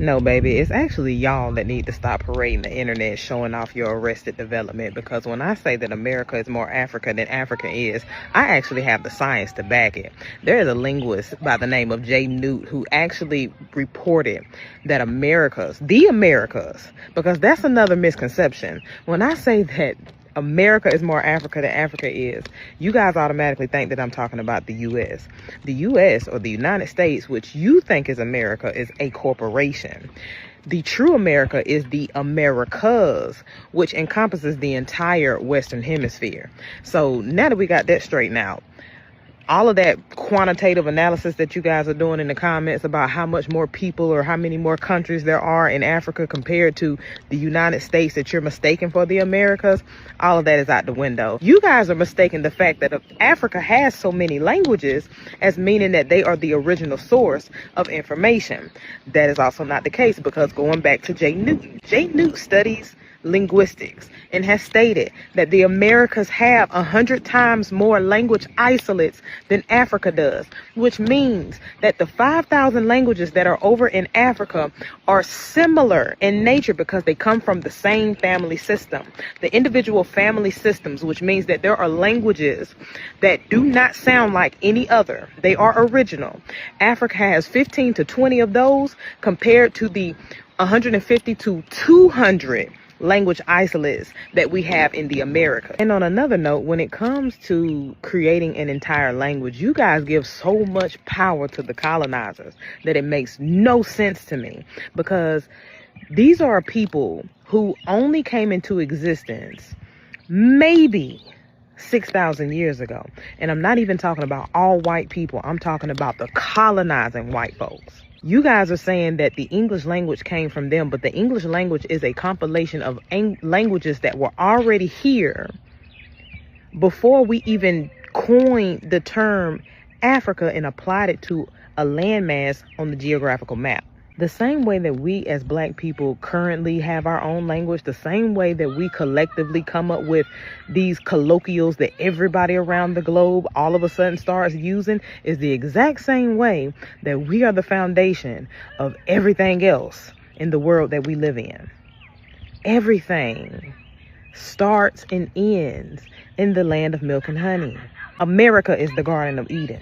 No, baby, it's actually y'all that need to stop parading the internet showing off your arrested development, because when I say that America is more Africa than Africa is, I actually have the science to back it. There is a linguist by the name of Jay Newt who actually reported that the Americas, because that's another misconception. When I say that America is more Africa than Africa is, you guys automatically think that I'm talking about the U.S. The U.S., or the United States, which you think is America, is a corporation. The true America is the Americas, which encompasses the entire Western Hemisphere. So now that we got that straightened out, all of that quantitative analysis that you guys are doing in the comments about how much more people or how many more countries there are in Africa compared to the United States that you're mistaken for the Americas, all of that is out the window. You guys are mistaking the fact that Africa has so many languages as meaning that they are the original source of information. That is also not the case, because going back to Jay Newt studies linguistics and has stated that the Americas have 100 times more language isolates than Africa does, which means that the 5,000 languages that are over in Africa are similar in nature because they come from the same family system. The individual family systems, which means that there are languages that do not sound like any other. They are original. Africa has 15 to 20 of those compared to the 150 to 200 language isolates that we have in the Americas. And on another note, when it comes to creating an entire language, you guys give so much power to the colonizers that it makes no sense to me, because these are people who only came into existence maybe 6,000 years ago. And I'm not even talking about all white people. I'm talking about the colonizing white folks. You guys are saying that the English language came from them, but the English language is a compilation of languages that were already here before we even coined the term Africa and applied it to a landmass on the geographical map. The same way that we as black people currently have our own language, the same way that we collectively come up with these colloquials that everybody around the globe all of a sudden starts using, is the exact same way that we are the foundation of everything else in the world that we live in. Everything starts and ends in the land of milk and honey. America is the Garden of Eden.